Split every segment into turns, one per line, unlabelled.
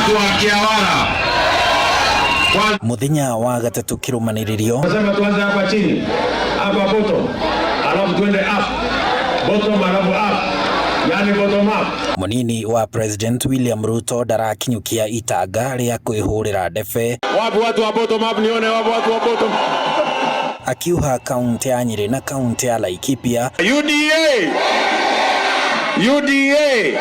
watu wa Kiawara.
Muthenya wa gatatu kirumaniririo.
Nasema tuanze hapa chini, hapa bottom, alafu tuende up. Bottom alafu up. Yani bottom up.
Munini wa President William Ruto ndarakinyukia itanga ria kwihurira ndebe.
Watu wa bottom up, nione watu wa bottom.
Akiuha kaunti ya Nyeri na kaunti ya Laikipia.
UDA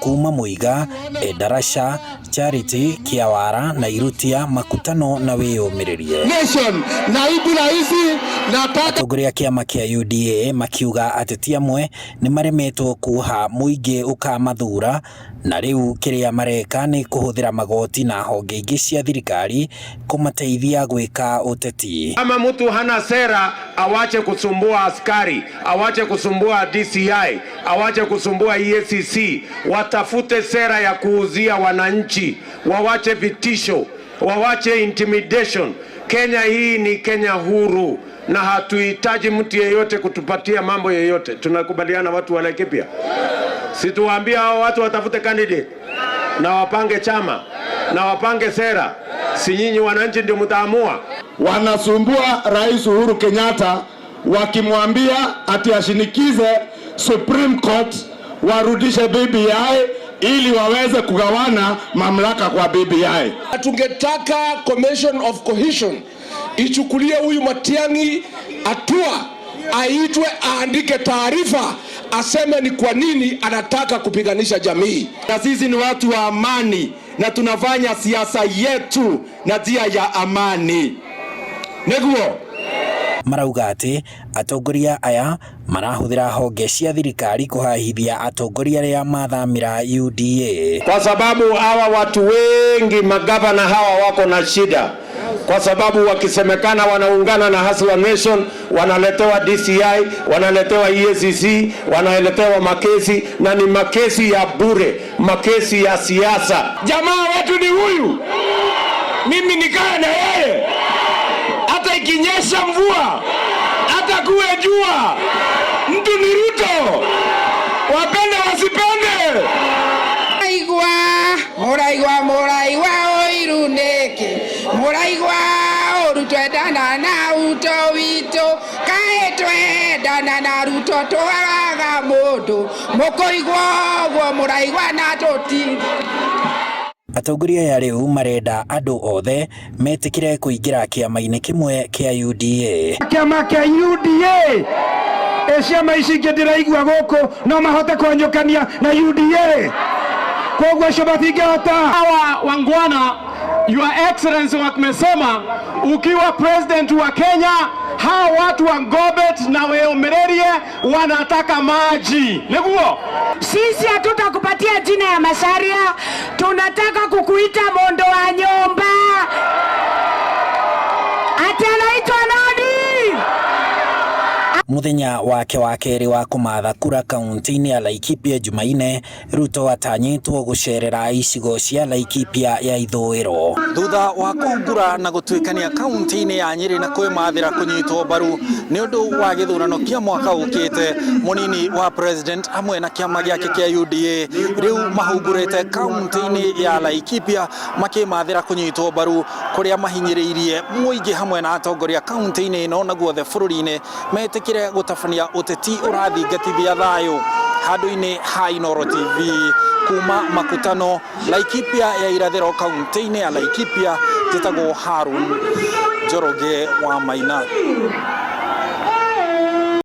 kuma Muiga, Endarasha, Charity, Kiawara na Irutia makutano na wiyumiririe.
Nation naibu raisi nataka
atongoria kiama kia UDA makiuga ateti amwe ni maremetwo kuha muingi ukamathura na riu kiria mareka ni kuhuthira magoti na honge ingi cia thirikari kumateithia gwika uteti.
Kama mtu hana sera, awache kusumbua askari, awache kusumbua DCI, awache kusumbua EACC, watafute sera ya kuuzia wananchi, wawache vitisho, wawache intimidation. Kenya hii ni Kenya huru na hatuhitaji mtu yeyote kutupatia mambo yeyote. Tunakubaliana watu wa Laikipia? Situwaambia hao watu watafute candidate na wapange chama na wapange sera, si nyinyi wananchi ndio mtaamua?
Wanasumbua Rais Uhuru Kenyatta wakimwambia ati ashinikize Supreme Court warudishe BBI ili waweze kugawana mamlaka kwa BBI.
Tungetaka Commission of Cohesion ichukulie huyu Matiang'i hatua, aitwe aandike taarifa aseme ni kwa nini anataka kupiganisha jamii.
Na sisi ni watu wa amani na tunafanya siasa yetu na njia ya amani. Neguo
marauga ati atongoria aya marahuthira honge cia thirikari kuhahithia atongoria ria mathamira UDA,
kwa sababu hawa watu wengi magavana hawa wako na shida, kwa sababu wakisemekana wanaungana na Hustler Nation wanaletewa DCI, wanaletewa EACC, wanaletewa makesi, na ni makesi ya bure, makesi ya siasa.
Jamaa watu ni huyu, mimi nikaa na yeye, hata ikinyesha mvua, hata kuwe jua, mtu ni Ruto, wapende wasipende.
Muraigwa oiruneke, muraigwa orutwendana na Ruto wito, kae twendana na Ruto twaraga mundu, mukoigwa gwo muraigwa na toti.
Atongoria ya riu marenda andu othe metikire kuingira kiama-ini kimwe kia UDA.
Kiama kia UDA ciama ici ingĩ ndĩraigua gũkũ no mahote kũnyũkania na UDA, koguo acio matingĩhota.
Hawa wangwana, Your Excellency wakimesema ukiwa president wa Kenya, hawa watu wa Ngobet na Weomererie wanataka maji. Neguo
sisi hatutakupatia jina ya Macharia, tunataka kukuita mondo wa nyumba. Ati anaitwa nani?
Muthenya wake wa keri wa kumatha kura kaunti-ini ya Laikipia Jumaine, Ruto atanyitwo gucerera icigo cia Laikipia ya ithũĩro. Thutha wa kungura na gutwikania kaunti-ini ya Nyeri na kwimathira kunyitwo mbaru ni undu wa githurano kia mwaka ukite, munini wa president hamwe na kiama giake kia UDA riu mahungurite kaunti-ini ya Laikipia makimathira kunyitwo mbaru kuria mahinyiriirie muingi hamwe na atongoria kaunti-ini ino na guothe bururi-ini metikire gutafania uteti urathingatithia thayu. Handu-ini ha Inooro TV kuma makutano Laikipia ya irathiro kaunti-ini ya Laikipia, njitagwo Harun Njoroge wa Maina.